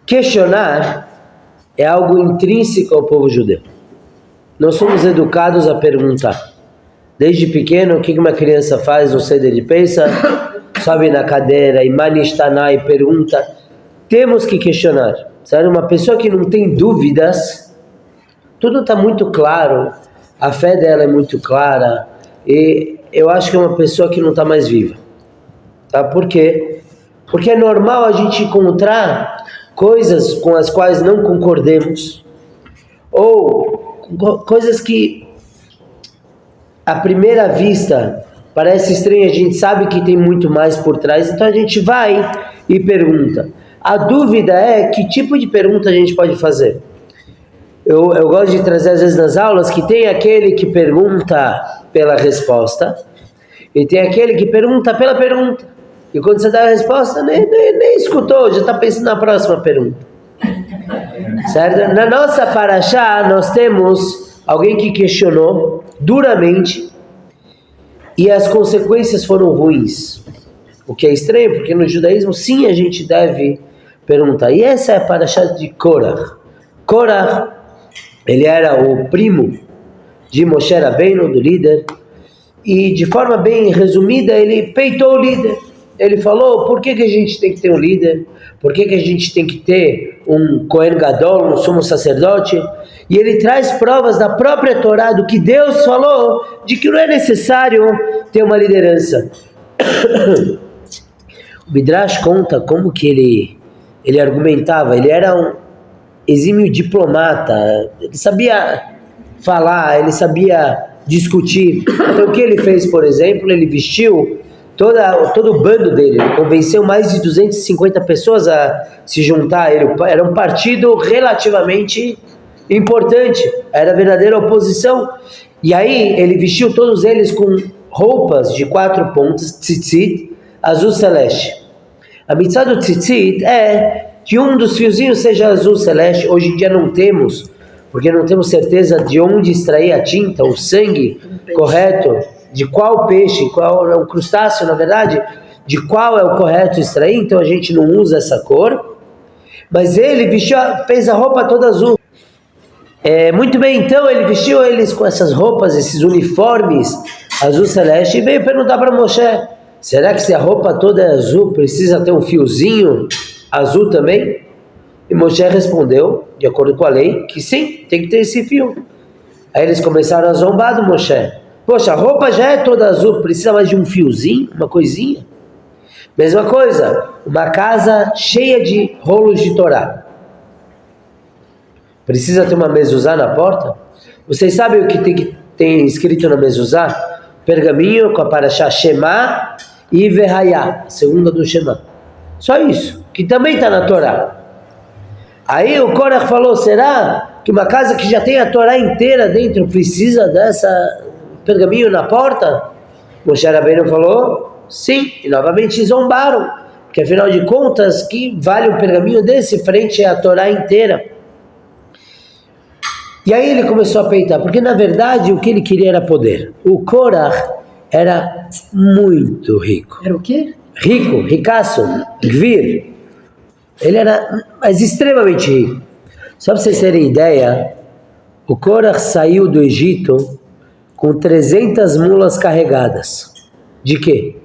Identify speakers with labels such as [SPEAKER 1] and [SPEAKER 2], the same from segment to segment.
[SPEAKER 1] questionar é algo intrínseco ao povo judeu. Nós somos educados a perguntar. Desde pequeno, o que uma criança faz no Seder de Pesach? Sobe na cadeira e manishtaná e pergunta. Temos que questionar. Sabe? Uma pessoa que não tem dúvidas, tudo está muito claro, a fé dela é muito clara, e eu acho que é uma pessoa que não está mais viva. Tá? Por quê? Porque é normal a gente encontrar coisas com as quais não concordemos, ou coisas que à primeira vista parece estranho, a gente sabe que tem muito mais por trás, então a gente vai e pergunta. A dúvida é que tipo de pergunta a gente pode fazer. Eu gosto de trazer às vezes nas aulas que tem aquele que pergunta pela resposta e tem aquele que pergunta pela pergunta. E quando você dá a resposta, nem escutou, já está pensando na próxima pergunta. Certo? Na nossa paraxá, nós temos alguém que questionou duramente e as consequências foram ruins. O que é estranho, porque no judaísmo, sim, a gente deve perguntar. E essa é a paraxá de Korach. Korach, ele era o primo de Moshe Rabbeinu, do líder, e de forma bem resumida, ele peitou o líder. Ele falou, por que a gente tem que ter um líder? Por que a gente tem que ter um Kohen Gadol, um sumo sacerdote? E ele traz provas da própria Torá, do que Deus falou, de que não é necessário ter uma liderança. O Midrash conta como que ele argumentava. Ele era um exímio diplomata, ele sabia falar, ele sabia discutir. Então o que ele fez, por exemplo, ele vestiu todo o bando dele, ele convenceu mais de 250 pessoas a se juntar a ele. Era um partido relativamente importante, era a verdadeira oposição. E aí ele vestiu todos eles com roupas de 4 pontas, tzitzit, azul celeste. A mitzvah do tzitzit é que um dos fiozinhos seja azul celeste. Hoje em dia não temos, porque não temos certeza de onde extrair a tinta, o sangue correto, de qual peixe, qual é um crustáceo, na verdade, de qual é o correto extrair, então a gente não usa essa cor. Mas ele vestiu, fez a roupa toda azul. Muito bem, então ele vestiu eles com essas roupas, esses uniformes azul celeste, e veio perguntar para Moshe, será que se a roupa toda é azul, precisa ter um fiozinho azul também? E Moshe respondeu, de acordo com a lei, que sim, tem que ter esse fio. Aí eles começaram a zombar do Moshe. Poxa, a roupa já é toda azul, precisa mais de um fiozinho, uma coisinha? Mesma coisa, uma casa cheia de rolos de Torá. Precisa ter uma mezuzá na porta? Vocês sabem o que tem escrito na mezuzá? Pergaminho com a paraxá Shema e Verhayá, a segunda do Shema. Só isso, que também está na Torá. Aí o Korach falou, será que uma casa que já tem a Torá inteira dentro precisa dessa pergaminho na porta? Moshe Rabbeinu falou, sim, e novamente zombaram, porque afinal de contas, que vale um pergaminho desse frente à Torá inteira? E aí ele começou a peitar, porque na verdade o que ele queria era poder. O Korach era muito rico.
[SPEAKER 2] Era o quê?
[SPEAKER 1] Rico, ricaço, gvir. Ele era mas extremamente rico. Só para vocês terem ideia, o Korach saiu do Egito com 300 mulas carregadas. De quê?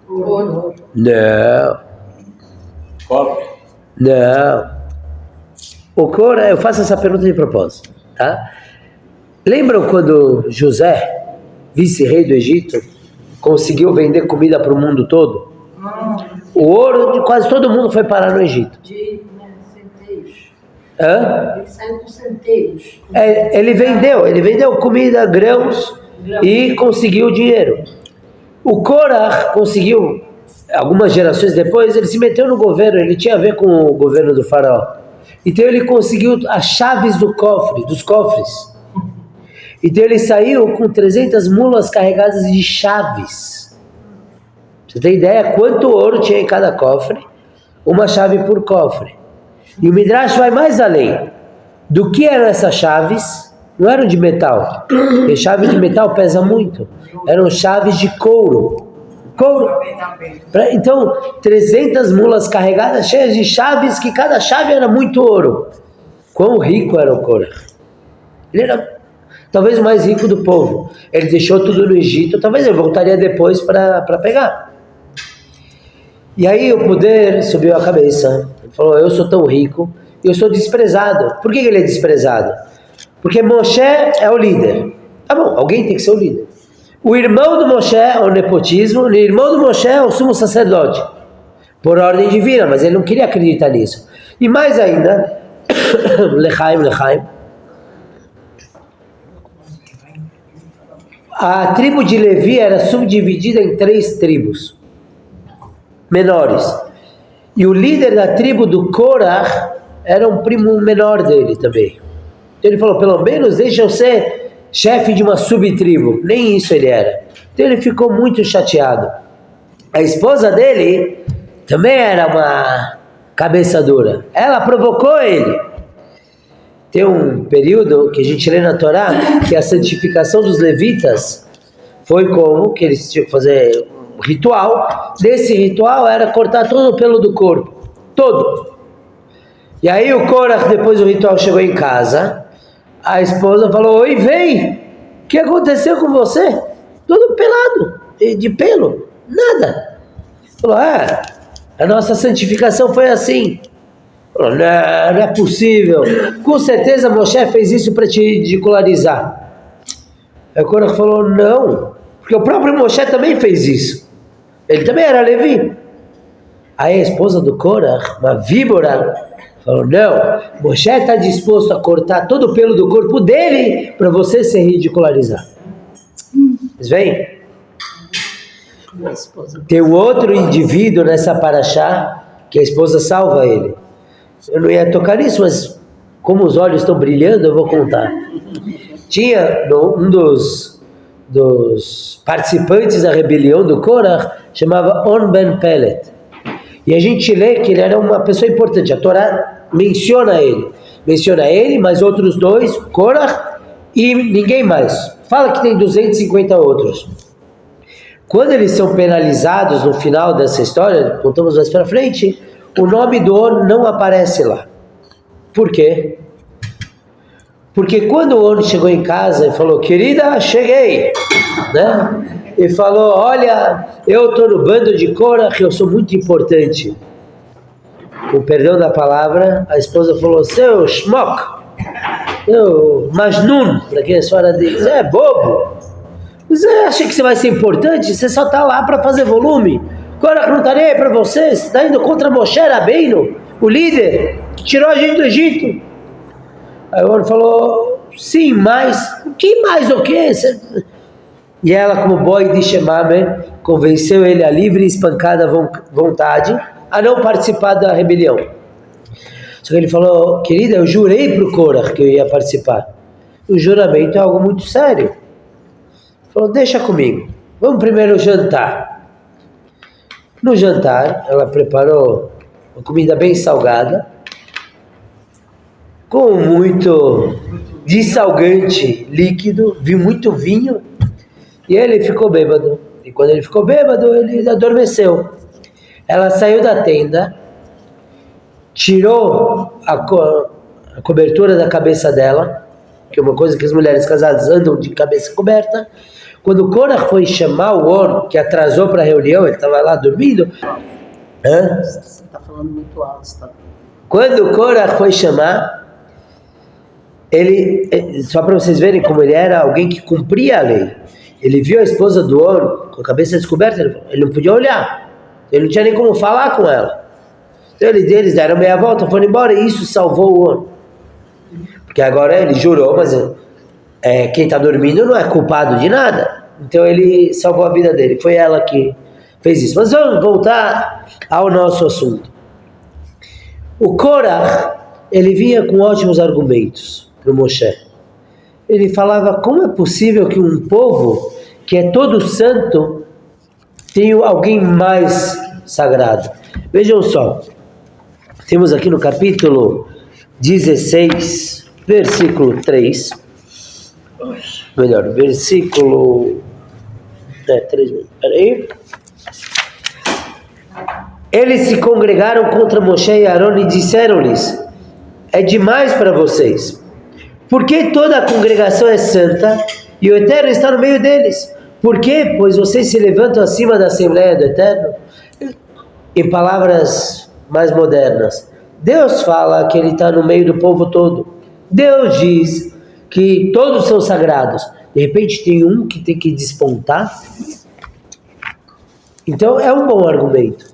[SPEAKER 2] Ouro.
[SPEAKER 1] Não. Não. O Korach, eu faço essa pergunta de propósito, tá? Lembram quando José, vice-rei do Egito, conseguiu vender comida para o mundo todo? O ouro de quase todo mundo foi parar no Egito.
[SPEAKER 2] De centeios.
[SPEAKER 1] Hã?
[SPEAKER 2] De 100 centeios.
[SPEAKER 1] Ele vendeu comida, grãos e conseguiu dinheiro. O Korach conseguiu, algumas gerações depois, ele se meteu no governo, ele tinha a ver com o governo do faraó. Então ele conseguiu as chaves dos cofres. Então ele saiu com 300 mulas carregadas de chaves. Você tem ideia quanto ouro tinha em cada cofre? Uma chave por cofre. E o Midrash vai mais além. Do que eram essas chaves? Não eram de metal. Porque chave de metal pesa muito. Eram chaves de couro. couro. Então, 300 mulas carregadas, cheias de chaves, que cada chave era muito ouro. Quão rico era o Korah? Ele era talvez o mais rico do povo. Ele deixou tudo no Egito, talvez ele voltaria depois para pegar. E aí o poder subiu a cabeça. Ele falou, eu sou tão rico e eu sou desprezado. Por que ele é desprezado? Porque Moshe é o líder. Tá bom, alguém tem que ser o líder. O irmão do Moshe é o nepotismo, o irmão do Moshe é o sumo sacerdote, por ordem divina, mas ele não queria acreditar nisso. E mais ainda, Lechaim, a tribo de Levi era subdividida em 3 tribos menores. E o líder da tribo do Korah era um primo menor dele também. Então ele falou, pelo menos deixa eu ser chefe de uma subtribo. Nem isso ele era. Então ele ficou muito chateado. A esposa dele também era uma cabeça dura. Ela provocou ele. Tem um período que a gente lê na Torá que a santificação dos levitas foi como que eles tinham que fazer um ritual. Nesse ritual era cortar todo o pelo do corpo. Todo. E aí o Korah, depois do ritual, chegou em casa. A esposa falou, oi, vem, o que aconteceu com você? Todo pelado, de pelo, nada. Falou, a nossa santificação foi assim. Falou, não é possível, com certeza Moshe fez isso para te ridicularizar. Aí o Korah falou, não, porque o próprio Moshe também fez isso, ele também era Levi. Aí a esposa do Korah, uma víbora, falou, não, Moshe está disposto a cortar todo o pelo do corpo dele para você se ridicularizar. Vocês veem? Tem um outro indivíduo nessa paraxá que a esposa salva ele. Eu não ia tocar nisso, mas como os olhos estão brilhando, eu vou contar. Tinha um dos participantes da rebelião do Korah, chamava On Ben Pelet. E a gente lê que ele era uma pessoa importante. A Torá menciona ele, mais outros 2, Korah e ninguém mais. Fala que tem 250 outros. Quando eles são penalizados no final dessa história, contamos mais para frente, o nome do On não aparece lá. Por quê? Porque quando o On chegou em casa e falou, querida, cheguei, né? E falou, olha, eu estou no bando de Korah, eu sou muito importante. Com perdão da palavra, a esposa falou, seu schmuck, seu majnun, para quem a senhora diz, é bobo. Você acha que você vai ser importante? Você só está lá para fazer volume. Korah não está nem aí para você, você está indo contra Moshe Rabbeinu, o líder, que tirou a gente do Egito. Aí o homem falou, sim, mas, que mais o quê? E ela, como boi de Shemame, convenceu ele a livre e espancada vontade a não participar da rebelião. Só que ele falou, querida, eu jurei para o Korah que eu ia participar. O juramento é algo muito sério. Ele falou, deixa comigo, vamos primeiro jantar. No jantar, ela preparou uma comida bem salgada, com muito dessalgante líquido, muito vinho, e ele ficou bêbado. E quando ele ficou bêbado, ele adormeceu. Ela saiu da tenda, tirou a cobertura da cabeça dela, que é uma coisa que as mulheres casadas andam de cabeça coberta. Quando o Korah foi chamar o On, que atrasou para a reunião, ele estava lá dormindo. Você está falando muito alto. Tá? Quando o Korah foi chamar, ele, só para vocês verem como ele era alguém que cumpria a lei. Ele viu a esposa do On com a cabeça descoberta, ele não podia olhar. Ele não tinha nem como falar com ela. Então eles deram meia volta, foram embora e isso salvou o On. Porque agora ele jurou, mas quem está dormindo não é culpado de nada. Então ele salvou a vida dele. Foi ela que fez isso. Mas vamos voltar ao nosso assunto. O Korah, ele vinha com ótimos argumentos para o Moshe. Ele falava, como é possível que um povo que é todo santo tenha alguém mais sagrado? Vejam só, temos aqui no capítulo 16, versículo 3, versículo 3, peraí, Eles se congregaram contra Moshe e Aaron e disseram-lhes: é demais para vocês, porque toda a congregação é santa e o Eterno está no meio deles. Por quê? Pois vocês se levantam acima da Assembleia do Eterno. Em palavras mais modernas, Deus fala que Ele está no meio do povo todo. Deus diz que todos são sagrados. De repente tem um que tem que despontar. Então é um bom argumento.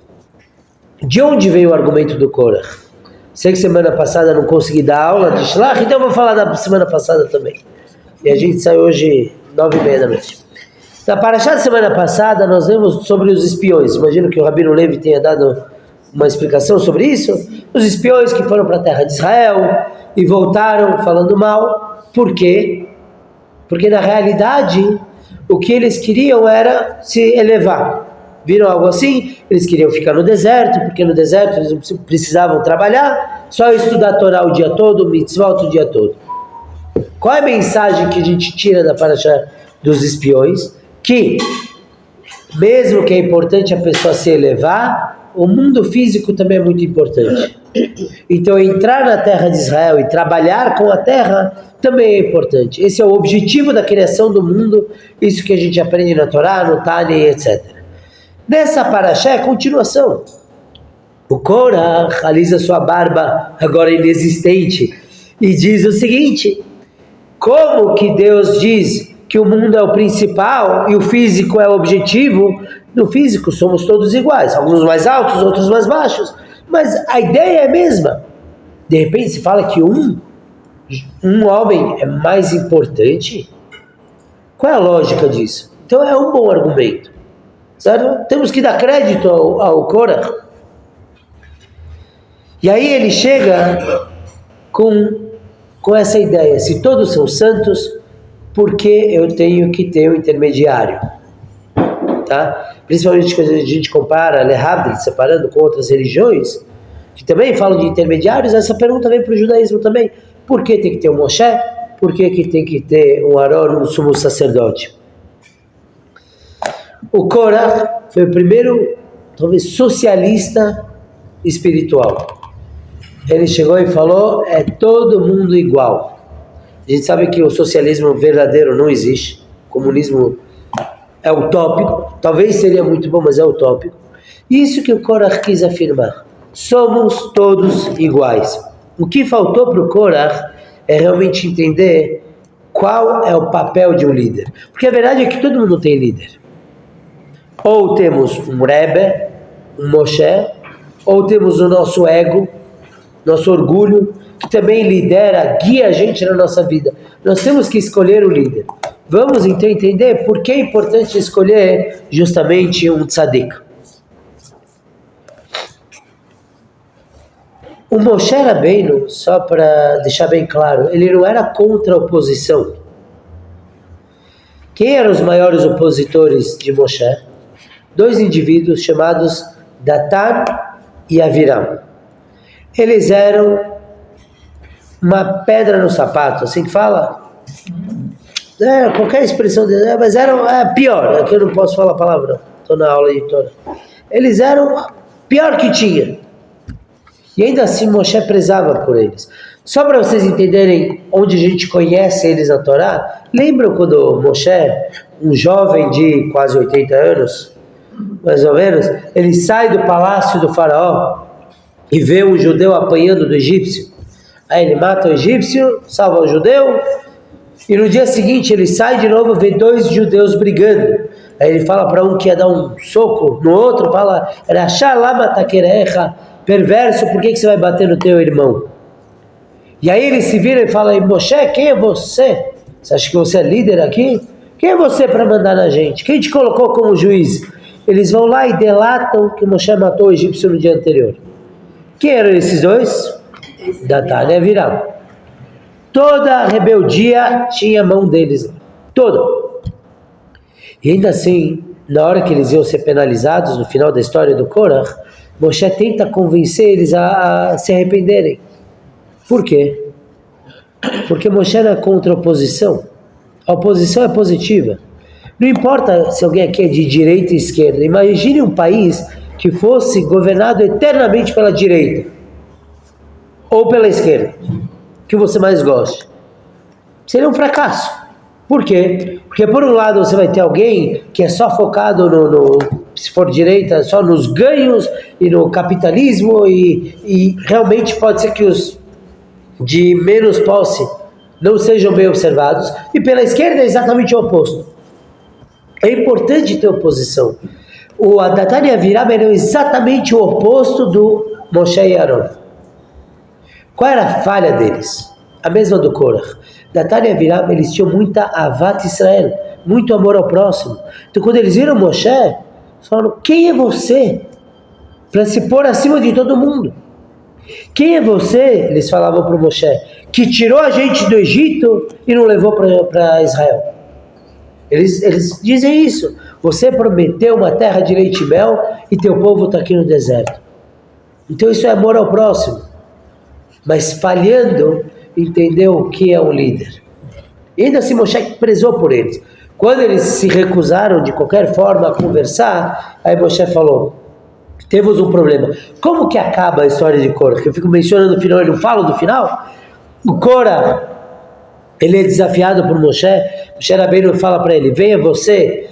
[SPEAKER 1] De onde veio o argumento do Korah? Sei que semana passada não consegui dar aula de Shlach, então eu vou falar da semana passada também. E a gente sai hoje 9h30 da noite. Na Parashá da semana passada nós lemos sobre os espiões. Imagino que o Rabino Levi tenha dado uma explicação sobre isso. Os espiões que foram para a terra de Israel e voltaram falando mal. Por quê? Porque na realidade o que eles queriam era se elevar. Viram algo assim? Eles queriam ficar no deserto, porque no deserto eles não precisavam trabalhar, só estudar a Torá o dia todo, mitzvot o dia todo. Qual é a mensagem que a gente tira da Parashá dos espiões? Que mesmo que é importante a pessoa se elevar, o mundo físico também é muito importante. Então entrar na terra de Israel e trabalhar com a terra também é importante. Esse é o objetivo da criação do mundo, isso que a gente aprende na Torá, no Tânia, etc. Nessa Parashá é continuação. O Korah alisa sua barba, agora inexistente, e diz o seguinte: como que Deus diz que o mundo é o principal e o físico é o objetivo? No físico somos todos iguais, alguns mais altos, outros mais baixos, mas a ideia é a mesma. De repente se fala que um homem é mais importante. Qual é a lógica disso? Então é um bom argumento, certo? Temos que dar crédito ao Korah. E aí ele chega com essa ideia: se todos são santos, por que eu tenho que ter um intermediário? Tá? Principalmente quando a gente compara Lehavdil, separando com outras religiões, que também falam de intermediários, essa pergunta vem para o judaísmo também. Por que tem que ter um Moshe? Por que tem que ter um Aaron, um sumo sacerdote? O Korah foi o primeiro, talvez, socialista espiritual. Ele chegou e falou: é todo mundo igual. A gente sabe que o socialismo verdadeiro não existe. O comunismo é utópico. Talvez seria muito bom, mas é utópico. Isso que o Korah quis afirmar. Somos todos iguais. O que faltou para o Korah é realmente entender qual é o papel de um líder. Porque a verdade é que todo mundo tem líder. Ou temos um Rebbe, um Moshe, ou temos o nosso ego, nosso orgulho, que também lidera, guia a gente na nossa vida. Nós temos que escolher o líder. Vamos então entender por que é importante escolher justamente um tzadik. O Moshe Rabbeinu, só para deixar bem claro, ele não era contra a oposição. Quem eram os maiores opositores de Moshe? Dois indivíduos chamados Datan e Aviram. Eles eram uma pedra no sapato, assim que fala? Qualquer expressão deles, mas eram pior, aqui eu não posso falar a palavra, estou na aula de Torá. Eles eram pior que tinha. E ainda assim Moshe prezava por eles. Só para vocês entenderem onde a gente conhece eles na Torá, lembram quando Moshe, um jovem de quase 80 anos, mais ou menos, ele sai do palácio do faraó e vê um judeu apanhando do egípcio. Aí ele mata o egípcio, salva o judeu, e no dia seguinte ele sai de novo e vê dois judeus brigando. Aí ele fala para um que ia dar um soco no outro, fala: Rachá lama takerecha, perverso, por que você vai bater no teu irmão? E aí ele se vira e fala: Moshe, quem é você? Você acha que você é líder aqui? Quem é você para mandar na gente? Quem te colocou como juiz? Eles vão lá e delatam que Moshe matou o egípcio no dia anterior. Quem eram esses dois? Datan e Aviram. Toda a rebeldia tinha a mão deles. Toda. E ainda assim, na hora que eles iam ser penalizados, no final da história do Korah, Moshe tenta convencer eles a se arrependerem. Por quê? Porque Moshe não é contra a oposição. A oposição é positiva. Não importa se alguém aqui é de direita ou esquerda. Imagine um país que fosse governado eternamente pela direita ou pela esquerda, que você mais goste, seria um fracasso. Por quê? Porque por um lado você vai ter alguém que é só focado se for direita, só nos ganhos e no capitalismo e realmente pode ser que os de menos posse não sejam bem observados, e pela esquerda é exatamente o oposto. É importante ter oposição. O Datan e Aviram eram exatamente o oposto do Moshe e Aaron. Qual era a falha deles? A mesma do Korach. Datan e Aviram, eles tinham muita Avat Israel, muito amor ao próximo. Então quando eles viram Moshe, eles falaram, quem é você para se pôr acima de todo mundo? Quem é você, eles falavam para o Moshe, que tirou a gente do Egito e não levou para Israel? Eles dizem isso. Você prometeu uma terra de leite e mel e teu povo está aqui no deserto. Então isso é amor ao próximo. Mas falhando, entendeu o que é um líder. E ainda assim Moshe prezou por eles. Quando eles se recusaram de qualquer forma a conversar, aí Moshe falou, temos um problema. Como que acaba a história de Korah? Que eu fico mencionando no final, eu não falo do final. O Korah, ele é desafiado por Moshe. Moshe Rabbeinu fala para ele, venha você,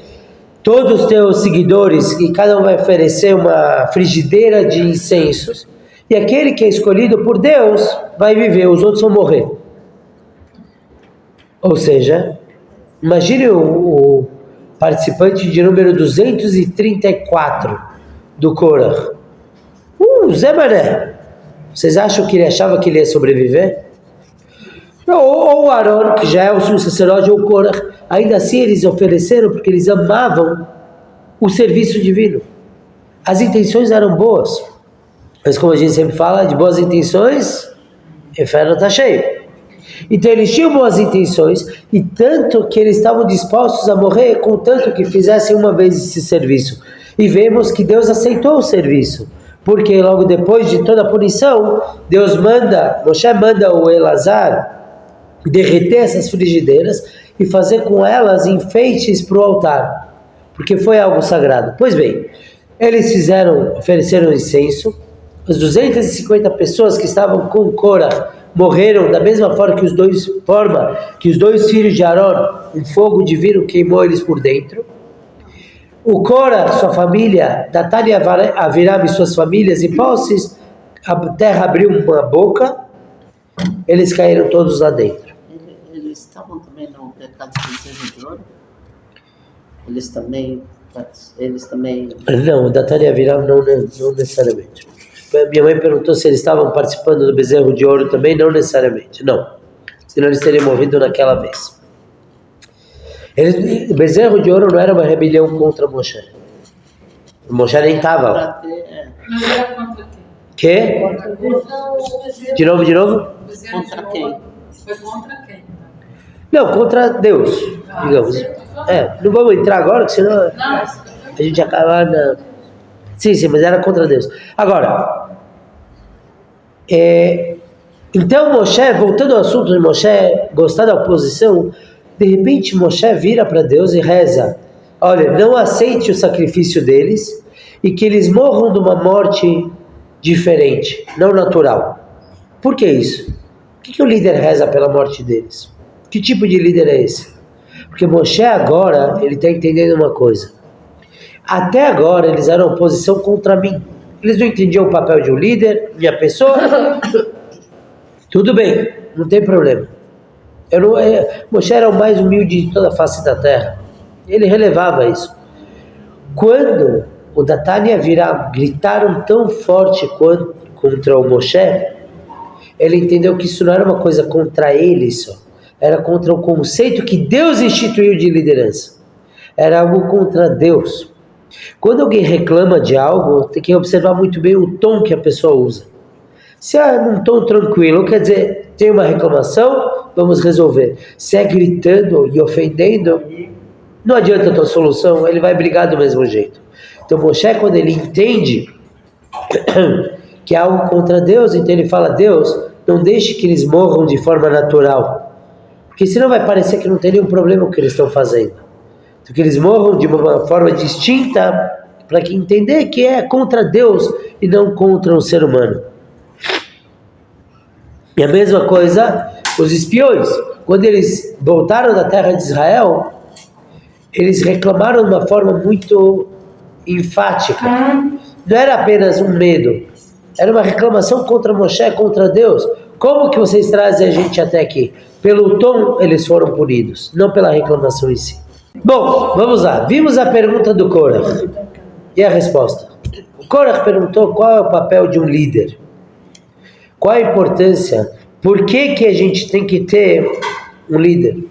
[SPEAKER 1] todos os teus seguidores, e cada um vai oferecer uma frigideira de incensos, e aquele que é escolhido por Deus vai viver, os outros vão morrer. Ou seja, imagine o participante de número 234 do Korah. Zé Mané. Vocês acham que ele achava que ele ia sobreviver? Ou o Aaron, que já é o sumo sacerdote, ou o Korah. Ainda assim eles ofereceram porque eles amavam o serviço divino. As intenções eram boas. Mas como a gente sempre fala, de boas intenções, o inferno está cheio. Então eles tinham boas intenções, e tanto que eles estavam dispostos a morrer, contanto que fizessem uma vez esse serviço. E vemos que Deus aceitou o serviço, porque logo depois de toda a punição, Moshe manda o Elazar derreter essas frigideiras e fazer com elas enfeites para o altar, porque foi algo sagrado. Pois bem, eles ofereceram incenso, as 250 pessoas que estavam com Korah morreram da mesma forma que os dois filhos de Aaron, um fogo divino queimou eles por dentro. O Korah, sua família, Datan e Aviram e suas famílias e posses, a terra abriu uma boca, eles caíram todos lá dentro.
[SPEAKER 3] Eles estavam também no pecado de bezerro de ouro? Eles também...
[SPEAKER 1] Não, Datan e Aviram não necessariamente. Minha mãe perguntou se eles estavam participando do bezerro de ouro também, não necessariamente, não. Senão eles teriam morrido naquela vez. O bezerro de ouro não era uma rebelião contra Moshe. Moshe nem estava.
[SPEAKER 4] Mas era contra quem?
[SPEAKER 1] Quê? De novo?
[SPEAKER 3] Contra quem?
[SPEAKER 4] Foi contra quem?
[SPEAKER 1] Não, contra Deus, digamos. Não vamos entrar agora, que senão a gente acaba na... Sim, mas era contra Deus. Agora, então Moshe, voltando ao assunto de Moshe gostar da oposição, de repente Moshe vira para Deus e reza, olha, não aceite o sacrifício deles e que eles morram de uma morte diferente, não natural. Por que isso? Por que o líder reza pela morte deles? Que tipo de líder é esse? Porque Moshe agora, ele está entendendo uma coisa. Até agora eles eram oposição contra mim. Eles não entendiam o papel de um líder, minha pessoa. Tudo bem, não tem problema. Moshe era o mais humilde de toda a face da terra. Ele relevava isso. Quando o Datan e Aviram gritaram tão forte contra o Moshe, ele entendeu que isso não era uma coisa contra ele só. Era contra o conceito que Deus instituiu de liderança. Era algo contra Deus. Quando alguém reclama de algo, tem que observar muito bem o tom que a pessoa usa. Se é num tom tranquilo, quer dizer, tem uma reclamação, vamos resolver. Se é gritando e ofendendo, não adianta a tua solução, ele vai brigar do mesmo jeito. Então Moshe, quando ele entende que é algo contra Deus, então ele fala, Deus, não deixe que eles morram de forma natural, porque senão vai parecer que não tem nenhum problema com o que eles estão fazendo. Então que eles morram de uma forma distinta para que entender que é contra Deus e não contra um ser humano. E a mesma coisa, os espiões, quando eles voltaram da terra de Israel, eles reclamaram de uma forma muito enfática. Não era apenas um medo, era uma reclamação contra Moshe, contra Deus. Como que vocês trazem a gente até aqui? Pelo tom eles foram punidos, não pela reclamação em si. Bom, vamos lá. Vimos a pergunta do Korach e a resposta. O Korach perguntou qual é o papel de um líder. Qual a importância? Por que que a gente tem que ter um líder?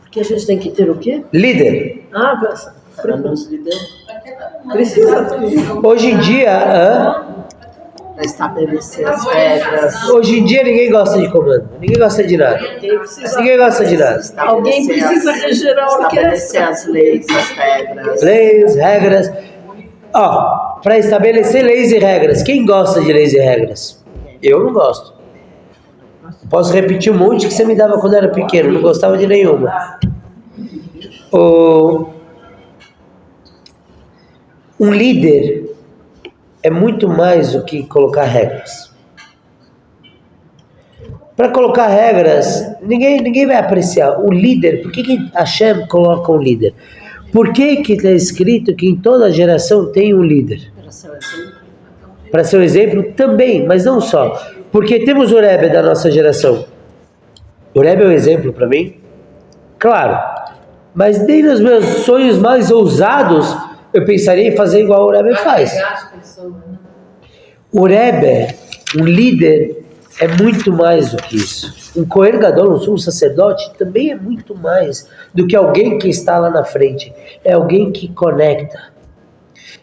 [SPEAKER 2] Porque a gente tem que ter o quê?
[SPEAKER 1] Líder.
[SPEAKER 3] Para nos liderar,
[SPEAKER 2] Precisa.
[SPEAKER 1] Hoje em dia,
[SPEAKER 3] para estabelecer as regras.
[SPEAKER 1] hoje em dia ninguém gosta de comando. Ninguém gosta de nada. Ninguém gosta de nada.
[SPEAKER 2] Alguém precisa reger a
[SPEAKER 3] Estabelecer
[SPEAKER 2] orquestra.
[SPEAKER 3] as leis, as regras.
[SPEAKER 1] Leis, regras. Para estabelecer leis e regras. Quem gosta de leis e regras? Eu não gosto. Posso repetir um monte que você me dava quando eu era pequeno. Não gostava de nenhuma. Um líder é muito mais do que colocar regras. Para colocar regras, ninguém vai apreciar. O líder, por que Hashem coloca um líder? Por que está escrito que em toda geração tem um líder?
[SPEAKER 3] Para ser o exemplo.
[SPEAKER 1] Para ser um exemplo também, mas não só. Porque temos o Rebbe da nossa geração. O Rebbe é um exemplo para mim? Claro. Mas nem nos meus sonhos mais ousados eu pensaria em fazer igual o Rebbe faz. O Rebbe, um líder, é muito mais do que isso. Um Kohen Gadol, um sumo sacerdote, também é muito mais do que alguém que está lá na frente. É alguém que conecta.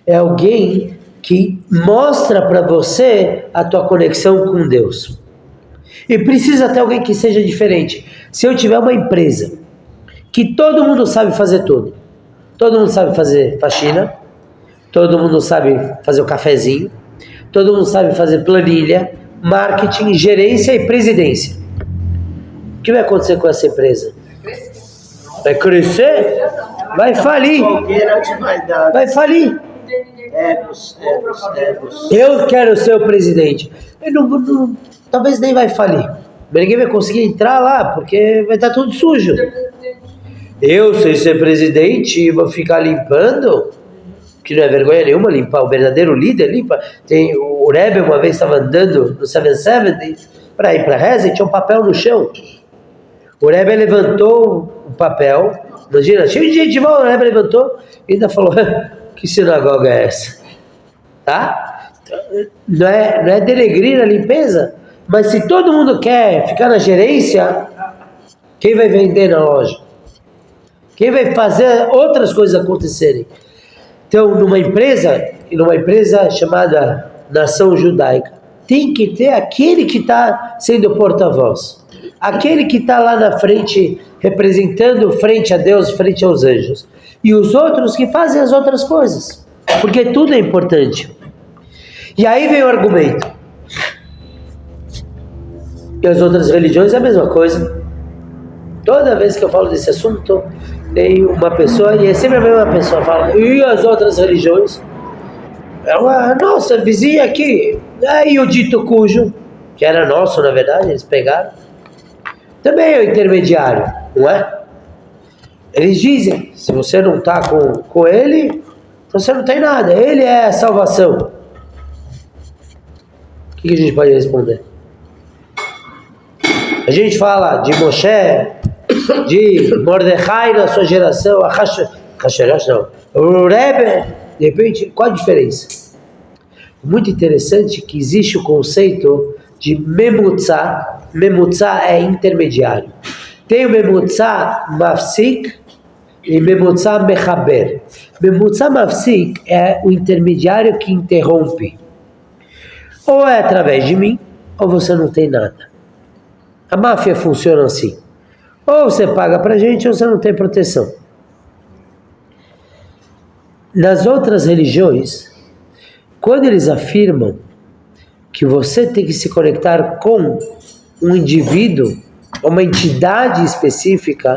[SPEAKER 1] É alguém que mostra para você a tua conexão com Deus. E precisa ter alguém que seja diferente. Se eu tiver uma empresa que todo mundo sabe fazer tudo, todo mundo sabe fazer faxina, todo mundo sabe fazer o cafezinho, todo mundo sabe fazer planilha, marketing, gerência e presidência. O que vai acontecer com essa empresa? Vai crescer? Vai falir.
[SPEAKER 3] Fogueira de vaidade.
[SPEAKER 1] Vai falir.
[SPEAKER 3] Egos.
[SPEAKER 1] Eu quero ser o presidente. Talvez nem vai falir. Mas ninguém vai conseguir entrar lá, porque vai estar tudo sujo. Eu, sem ser presidente, vou ficar limpando, que não é vergonha nenhuma limpar. O verdadeiro líder limpa. O Rebbe uma vez estava andando no 770 para ir para a reza e tinha um papel no chão. O Rebbe levantou o papel, imagina, cheio de gente de volta, o Rebbe levantou e ainda falou, que sinagoga é essa? Tá? Não é denegrir a limpeza, mas se todo mundo quer ficar na gerência, quem vai vender na loja? Quem vai fazer outras coisas acontecerem? Então, numa empresa chamada Nação Judaica, tem que ter aquele que está sendo porta-voz. Aquele que está lá na frente, representando frente a Deus, frente aos anjos. E os outros que fazem as outras coisas. Porque tudo é importante. E aí vem o argumento. E as outras religiões é a mesma coisa. Toda vez que eu falo desse assunto, tem uma pessoa, e é sempre a mesma pessoa, fala, e as outras religiões? É uma nossa vizinha aqui. Aí o dito cujo, que era nosso na verdade, eles pegaram, também é o intermediário, não é? Eles dizem, se você não está com ele, então você não tem nada, ele é a salvação. O que a gente pode responder? A gente fala de Moshe, de Mordecai na sua geração, a Hasherash não, o Rebbe, de repente, qual a diferença? Muito interessante que existe o conceito de Memutza. Memutza é intermediário. Tem o Memutza Mafsik e Memutza Mechaber. Memutza Mafsik é o intermediário que interrompe. Ou é através de mim, ou você não tem nada. A máfia funciona assim. Ou você paga pra gente, ou você não tem proteção. Nas outras religiões, quando eles afirmam que você tem que se conectar com um indivíduo, uma entidade específica,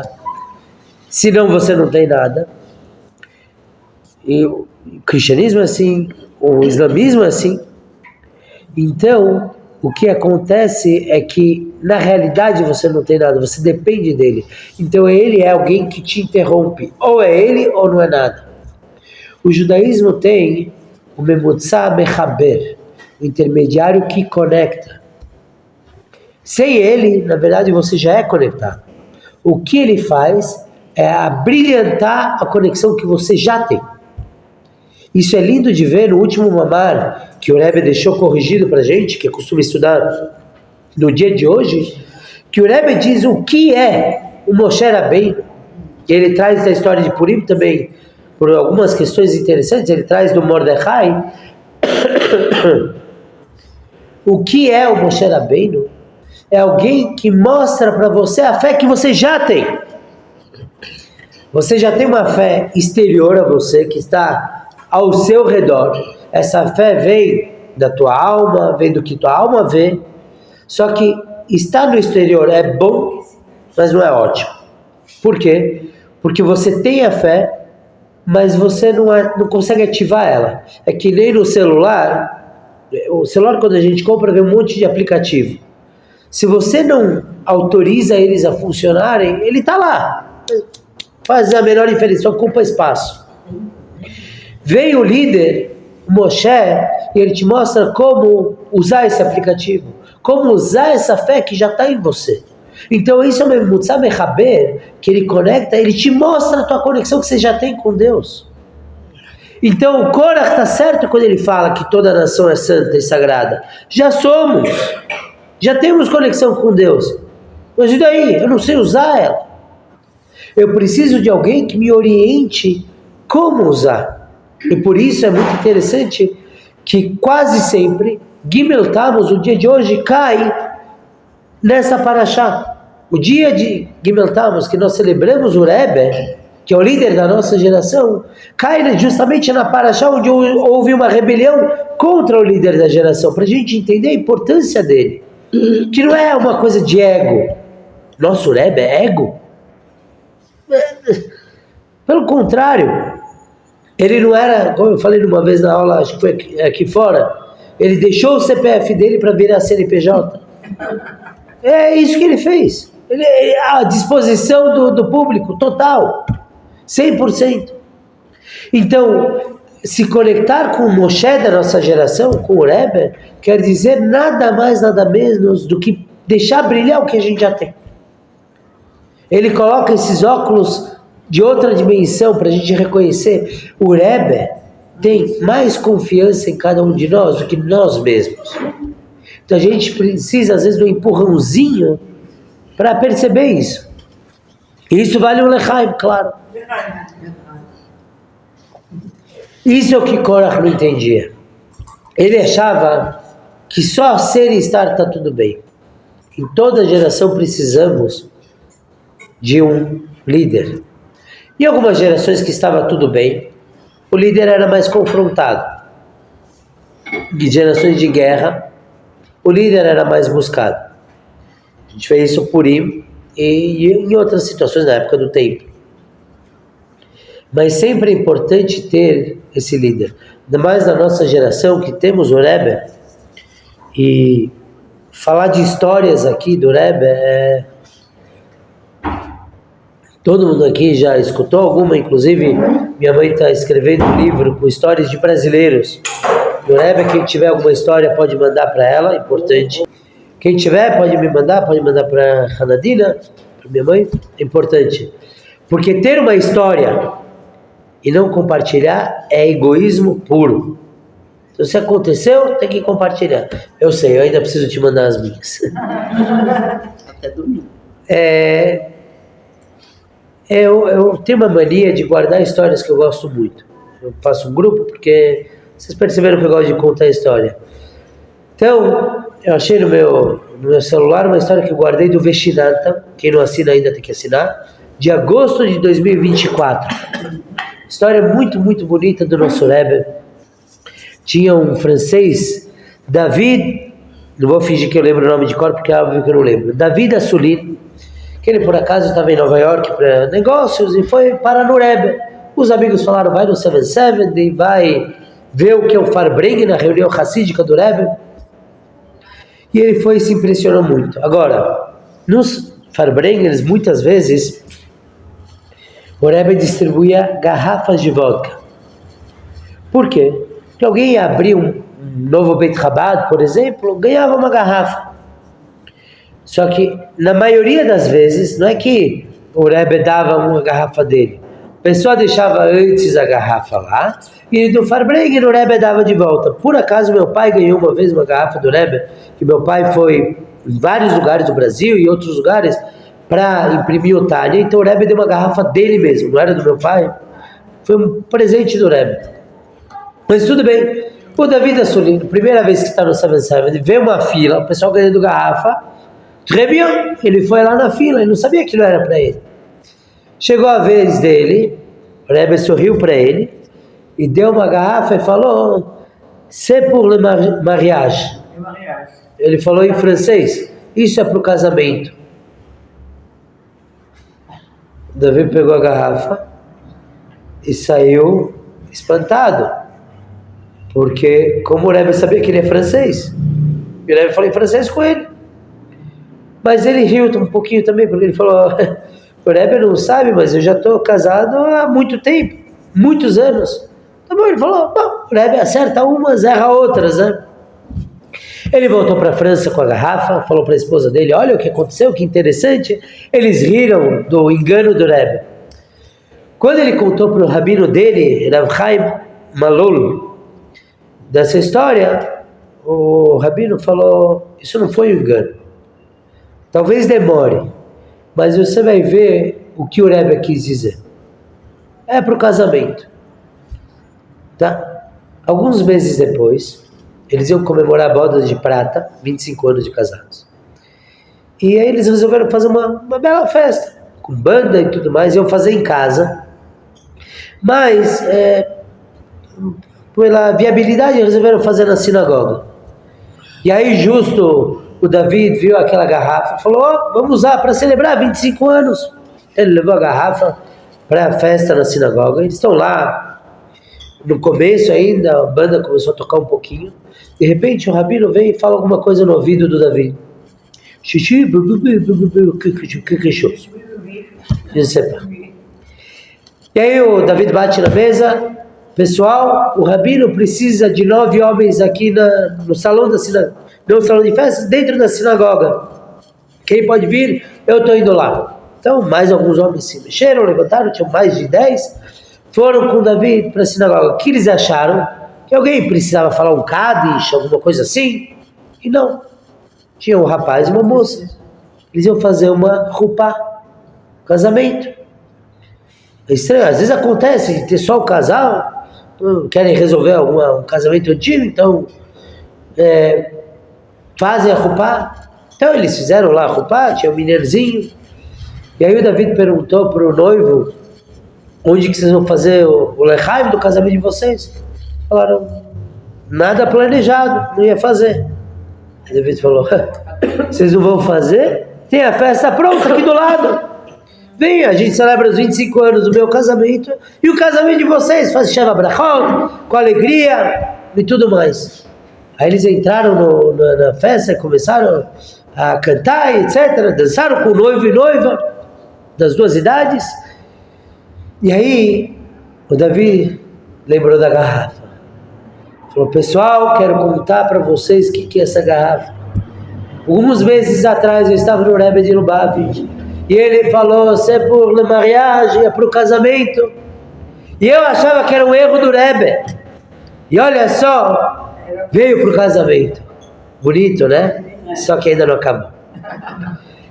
[SPEAKER 1] senão você não tem nada, E o cristianismo é assim, o islamismo é assim. Então, o que acontece é que, na realidade, você não tem nada, você depende dele. Então, ele é alguém que te interrompe. Ou é ele, ou não é nada. O judaísmo tem o Memutza Mechaber, o intermediário que conecta. Sem ele, na verdade, você já é conectado. O que ele faz é abrilhantar a conexão que você já tem. Isso é lindo de ver no último mamar que o Rebbe deixou corrigido para a gente, que costuma estudar no dia de hoje, que o Rebbe diz o que é o Moshe Rabbeinu. Ele traz da história de Purim também, por algumas questões interessantes, ele traz do Mordecai. O que é o Moshe Rabbeinu? É alguém que mostra para você a fé que você já tem. Você já tem uma fé exterior a você, que está ao seu redor. Essa fé vem da tua alma, vem do que tua alma vê. Só que estar no exterior é bom, mas não é ótimo. Por quê? Porque você tem a fé, mas você não consegue ativar ela. É que nem no celular. O celular, quando a gente compra, vem um monte de aplicativo. Se você não autoriza eles a funcionarem, ele está lá. Faz a menor diferença, ocupa espaço. Vem o líder, o Moshe, e ele te mostra como usar esse aplicativo, como usar essa fé que já está em você. Então isso é o Memutza Mechaber, que ele conecta, ele te mostra a tua conexão que você já tem com Deus. Então o Korach está certo quando ele fala que toda nação é santa e sagrada. Já somos, já temos conexão com Deus. Mas e daí? Eu não sei usar ela. Eu preciso de alguém que me oriente como usar. E por isso é muito interessante que quase sempre Gimel Tammuz, o dia de hoje, cai nessa paraxá. O dia de Gimel Tammuz, que nós celebramos o Rebbe, que é o líder da nossa geração, cai justamente na paraxá onde houve uma rebelião contra o líder da geração, para a gente entender a importância dele. Que não é uma coisa de ego. Nosso Rebbe é ego? Pelo contrário, ele não era, como eu falei uma vez na aula, acho que foi aqui fora, ele deixou o CPF dele para virar CNPJ. É isso que ele fez. A disposição do público, total, 100%. Então, se conectar com o Moshe da nossa geração, com o Rebbe, quer dizer nada mais, nada menos do que deixar brilhar o que a gente já tem. Ele coloca esses óculos de outra dimensão para a gente reconhecer. O Rebbe tem mais confiança em cada um de nós do que nós mesmos. Então a gente precisa às vezes de um empurrãozinho para perceber isso. E isso vale um lechaim, claro. Isso é o que Korach não entendia. Ele achava que só ser e estar está tudo bem. Em toda geração precisamos de um líder. Em algumas gerações que estava tudo bem, o líder era mais confrontado. Em gerações de guerra, o líder era mais buscado. A gente fez isso por Purim e em outras situações na época do templo. Mas sempre é importante ter esse líder. Ainda mais na nossa geração que temos o Rebbe. E falar de histórias aqui do Rebbe todo mundo aqui já escutou alguma, inclusive minha mãe está escrevendo um livro com histórias de brasileiros. Do Rebbe, quem tiver alguma história pode mandar para ela, importante. Quem tiver pode me mandar, pode mandar para a Hanadina, para minha mãe, é importante. Porque ter uma história e não compartilhar é egoísmo puro. Então, se aconteceu, tem que compartilhar. Eu sei, eu ainda preciso te mandar as minhas.
[SPEAKER 3] Até domingo.
[SPEAKER 1] Eu tenho uma mania de guardar histórias que eu gosto muito. Eu faço um grupo porque vocês perceberam que eu gosto de contar história. Então, eu achei no meu celular uma história que eu guardei do Veshinanta. Quem não assina ainda tem que assinar. De agosto de 2024. História muito, muito bonita do nosso Rebbe. Tinha um francês, David, não vou fingir que eu lembro o nome de cor, porque é óbvio que eu não lembro. David Assoulin, que ele por acaso estava em Nova York para negócios e foi parar no Rebbe. Os amigos falaram, vai no 7-7 e vai ver o que é o Farbrengen na reunião racídica do Rebbe. E ele foi e se impressionou muito. Agora, nos Farbrengens, muitas vezes, o Rebbe distribuía garrafas de vodka. Por quê? Porque alguém ia abrir um novo Beit Chabad, por exemplo, ganhava uma garrafa. Só que, na maioria das vezes, não é que o Rebbe dava uma garrafa dele. A pessoa deixava antes a garrafa lá, e do Farbrengen o Rebbe dava de volta. Por acaso, meu pai ganhou uma vez uma garrafa do Rebbe, que meu pai foi em vários lugares do Brasil e outros lugares para imprimir o Tânia, então o Rebbe deu uma garrafa dele mesmo, não era do meu pai. Foi um presente do Rebbe. Mas tudo bem. O David Assolino, primeira vez que está no 7-7, vê uma fila, o pessoal ganhando garrafa, ele foi lá na fila, ele não sabia que não era para ele. Chegou a vez dele, o Rebbe sorriu para ele e deu uma garrafa e falou: c'est pour le mariage. Ele falou em francês, isso é para o casamento. O Davi pegou a garrafa e saiu espantado, porque como o Rebbe sabia que ele é francês, e o Rebbe falou em francês com ele. Mas ele riu um pouquinho também, porque ele falou: o Rebbe não sabe, mas eu já estou casado há muito tempo, muitos anos. Tá bom, ele falou: bom, o Rebbe acerta umas, erra outras, né? Ele voltou para a França com a garrafa, falou para a esposa dele: olha o que aconteceu, que interessante. Eles riram do engano do Rebbe. Quando ele contou para o rabino dele, Rav Chaim Malol, dessa história, o rabino falou: isso não foi um engano. Talvez demore, mas você vai ver o que o Rebbe quis dizer. É para o casamento. Tá? Alguns meses depois, eles iam comemorar a boda de prata, 25 anos de casados. E aí eles resolveram fazer uma bela festa, com banda e tudo mais, iam fazer em casa. Mas, pela viabilidade, resolveram fazer na sinagoga. E aí justo o David viu aquela garrafa e falou: vamos usar para celebrar 25 anos. Ele levou a garrafa para a festa na sinagoga. Eles estão lá, no começo ainda, a banda começou a tocar um pouquinho. De repente o rabino vem e fala alguma coisa no ouvido do David. Xixi, e aí o David bate na mesa: pessoal, o rabino precisa de 9 homens aqui no salão da sinagoga, no salão de festas, dentro da sinagoga. Quem pode vir? Eu estou indo lá. Então mais alguns homens se mexeram, levantaram, tinham mais de 10, foram com o David para a sinagoga. O que eles acharam? Que alguém precisava falar um Kadish, alguma coisa assim? E não. Tinha um rapaz e uma moça. Eles iam fazer uma rupá, casamento. É estranho, às vezes acontece de ter só o casal, querem resolver um casamento antigo, então fazem a rupá. Então eles fizeram lá a rupá, tinha um minerzinho. E aí o David perguntou para o noivo: onde que vocês vão fazer o lechaim do casamento de vocês? Falaram: nada planejado, não ia fazer. Aí David falou: vocês não vão fazer? Tem a festa pronta aqui do lado. Vem, a gente celebra os 25 anos do meu casamento e o casamento de vocês, faz Sheva Brachot, com alegria e tudo mais. Aí eles entraram na festa e começaram a cantar, etc. Dançaram com o noivo e noiva das duas idades. E aí o Davi lembrou da garrafa. Falou: pessoal, quero contar para vocês o que é essa garrafa. Alguns meses atrás eu estava no Rebbe de Lubavitch e ele falou: c'est pour le mariage, é para o casamento. E eu achava que era um erro do Rebbe. E olha só, veio para o casamento. Bonito, né? Só que ainda não acabou.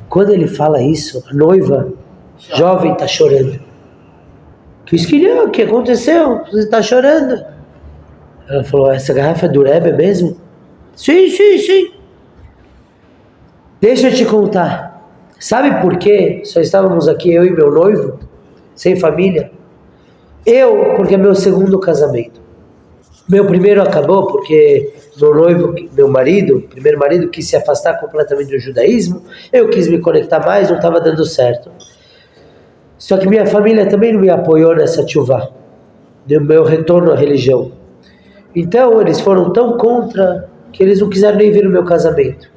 [SPEAKER 1] Quando ele fala isso, a noiva jovem está chorando. O que aconteceu? Você está chorando? Ela falou: essa garrafa é do Rebbe mesmo? Sim, sim, sim. Deixa eu te contar. Sabe por quê? Só estávamos aqui, eu e meu noivo, sem família. Porque é meu segundo casamento. Meu primeiro acabou porque meu noivo, primeiro marido, quis se afastar completamente do judaísmo. Eu quis me conectar mais, não estava dando certo. Só que minha família também não me apoiou nessa tchuvá, no meu retorno à religião. Então eles foram tão contra que eles não quiseram nem ver o meu casamento.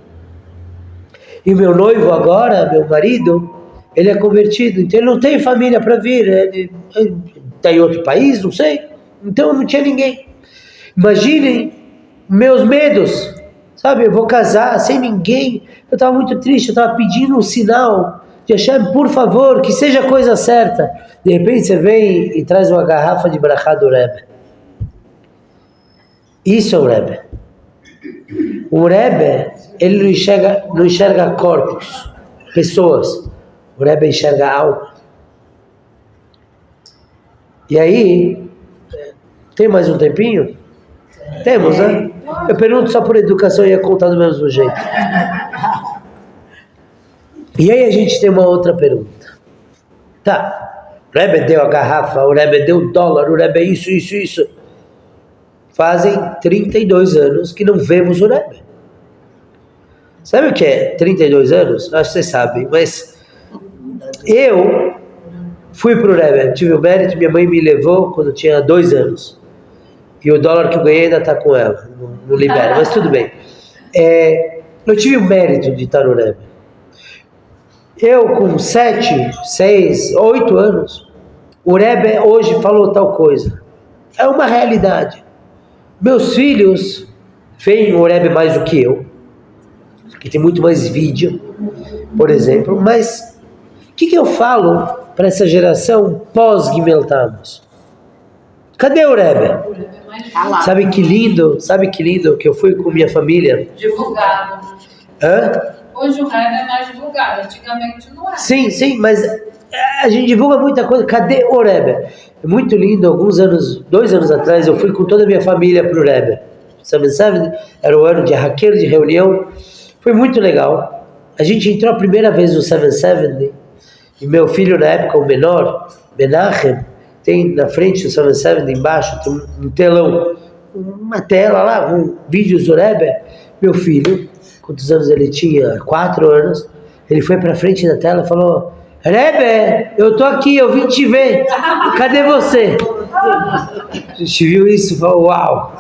[SPEAKER 1] E o meu noivo agora, meu marido, ele é convertido, então ele não tem família para vir, ele está em outro país, não sei, então não tinha ninguém. Imaginem meus medos, sabe, eu vou casar sem ninguém, eu estava muito triste, eu estava pedindo um sinal de Hashem, por favor, que seja a coisa certa. De repente você vem e traz uma garrafa de brachá do Rebbe. Isso é o Rebbe. O Rebbe, ele não enxerga corpos, pessoas. O Rebbe enxerga alma. E aí, tem mais um tempinho? Temos, né? Eu pergunto só por educação e ia contar do mesmo jeito. E aí a gente tem uma outra pergunta. Tá, o Rebbe deu a garrafa, o Rebbe deu o dólar, o Rebbe isso. Fazem 32 anos que não vemos o Rebbe. Sabe o que é 32 anos? Acho que vocês sabem, mas eu fui pro Rebbe, tive o mérito, minha mãe me levou quando eu tinha 2 anos. E o dólar que eu ganhei ainda está com ela, não libera, mas tudo bem. Eu tive o mérito de estar no Rebbe. Eu com 7, 6, 8 anos, o Rebbe hoje falou tal coisa. É uma realidade. Meus filhos veem o Rebbe mais do que eu, porque tem muito mais vídeo, por exemplo, mas o que eu falo para essa geração pós-Gimel Tammuz? Cadê o Rebbe? Sabe que lindo que eu fui com minha família.
[SPEAKER 4] Divulgado.
[SPEAKER 1] Hã?
[SPEAKER 4] Hoje o Rebbe é mais divulgado, antigamente não era.
[SPEAKER 1] Sim, mas a gente divulga muita coisa. Cadê o Rebbe? É muito lindo, 2 anos atrás, eu fui com toda a minha família para o Rebbe. Sabe? Era o ano de Haker, de reunião. Foi muito legal. A gente entrou a primeira vez no 770 e meu filho na época, o menor, Menachem, tem na frente do 770, embaixo, tem um telão, uma tela lá, com vídeos do Rebbe. Meu filho, quantos anos ele tinha? 4 anos. Ele foi pra frente da tela e falou: Rebbe, eu tô aqui, eu vim te ver. Cadê você? A gente viu isso e falou: uau.